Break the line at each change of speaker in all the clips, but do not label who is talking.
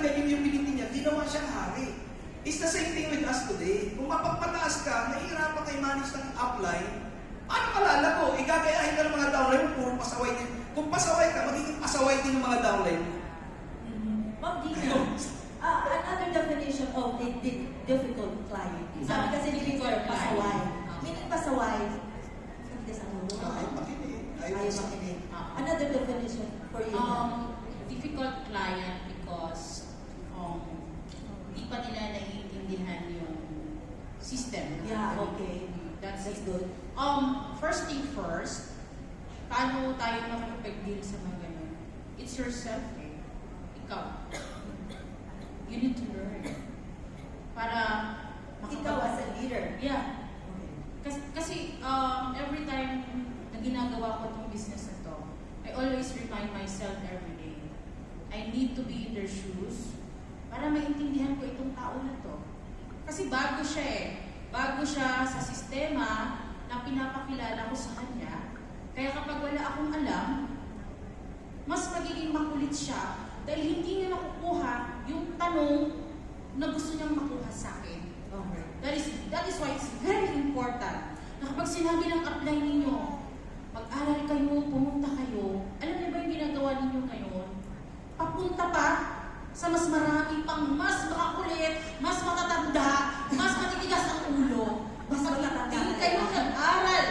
ganyan yung pinili niya, ginawa siyang hari. It's the same thing with us today. Kung mapagpataas ka, nahihirapan kayo manage ng upline, paano ka lalago? Igagayahin ka ng mga downline mo, puro pasaway din. Kung pasaway ka, magiging pasaway din ng mga downline mo.
Ma'am Dina, another definition of a difficult client. Sabi kasi ni Victor, pasaway. Meaning pasaway, hindi sa ulo.
Ayaw makinig.
Ayaw makinig. Another definition for you.
Difficult client because hindi pa nila naiintindihan yung system.
Yeah, okay.
That's
good.
First thing first, paano tayo makakapag-deal sa mga ganun? It's yourself. Ikaw. You need to learn. Para
Ikaw as a leader.
Yeah. Kasi every time na ginagawa ko itong business na to, I always remind myself every day, I need to be in their shoes para maintindihan ko itong tao na to. Kasi bago siya bago siya sa sistema na pinapakilala ko sa kanya, kaya kapag wala akong alam, mas magiging makulit siya dahil hindi niya nakukuha yung tanong na gusto niyang makuha sa akin.
Okay.
That is why it's very important na kapag sinabi ng upline ninyo, mag-aral kayo, pumunta kayo, alam niyo ba yung ginagawa ninyo ngayon? Papunta pa sa mas marami pang mas makakulit, mas matatanda, mas matitigas ang ulo.
Mas matatanda.
Hindi kayo nag-aral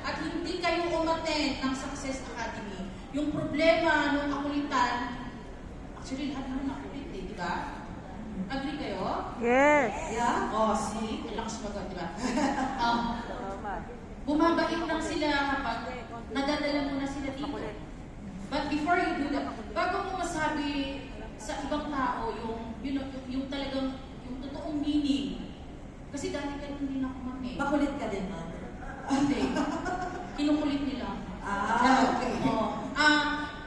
at hindi kayo umattend ng Success Academy. Yung problema ng kakulitan, actually lahat naman nakulit di ba? Agree kayo?
Yes.
Yeah? Oh, see? Relax ba di ba? Bumabait lang sila kapag nadadala mo na sila dito. But before you do that, bago mo masabi sa ibang tao yung talagang, yung totoong meaning. Kasi dati ganun din ako, ma'am eh.
Makulit ka din, ma'am.
Hindi. Kinukulit nila.
Okay.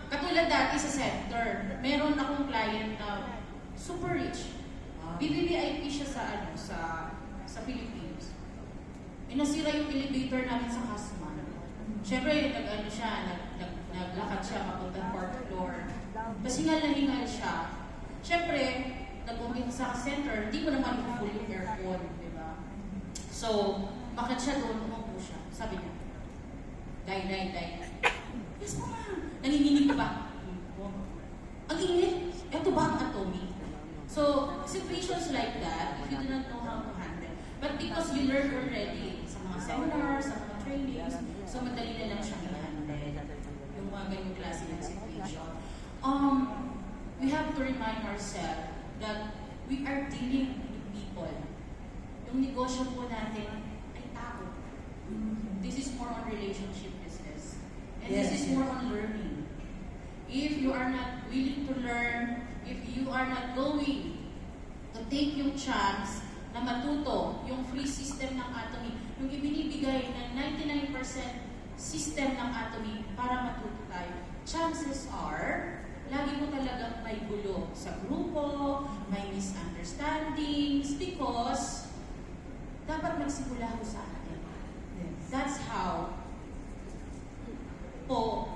Katulad dati sa center, meron akong client na super rich. BBVIP siya sa Philippines. Nasira yung elevator namin sa Kasman. Siyempre, naglakad siya papunta 4th floor. Tapos hingal siya. Siyempre, nag-umpisa sa center, hindi mo naman full yung aircon, di ba? So, bakit siya doon, umupo siya. Sabi niya, die. Yes, mama. Nanginginig ba? Ang init. Ito ba ang atomic? So, situations like that, if you do not know how to handle, but because you learn already sa mga seminars, sa mga trainings, so madali na lang siyang i-handle yung mga ganyung klase ng situation. We have to remind ourselves that we are dealing with people. Yung negosyo po natin ay tao. This is more on relationship business. And this is more on learning. If you are not willing to learn, if you are not going to take yung chance na matuto yung free system ng Atomy, yung ibinibigay ng 99% system ng Atomy para matuto tayo, chances are, lagi mo talagang may gulo sa grupo, may misunderstandings, because dapat magsimula ko sa atin. That's how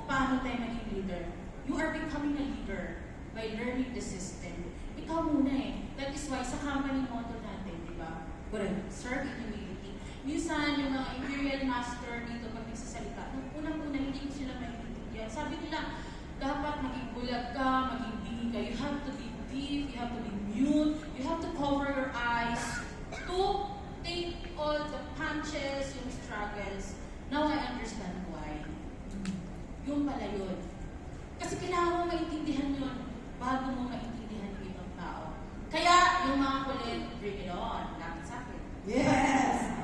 paano tayo maging leader. You are becoming a leader by learning the system. Ikaw muna That is why sa company motto natin, di ba? Serve in humility. Minsan, yung mga imperial master dito pag nagsasalita, unang-una hindi ko sila maintindihan. Sabi nila, dapat maging bulag ka, maging bingi ka. You have to be deep, you have to be mute, you have to cover your eyes to take all the punches, yung struggles. Now I understand why. Yung pala yun. Kasi kailangan mo maintindihan yun bago mo maintindihan yung ibang tao. Kaya, yung mga kulit, bring it on. Lapit sa akin.
Yeah!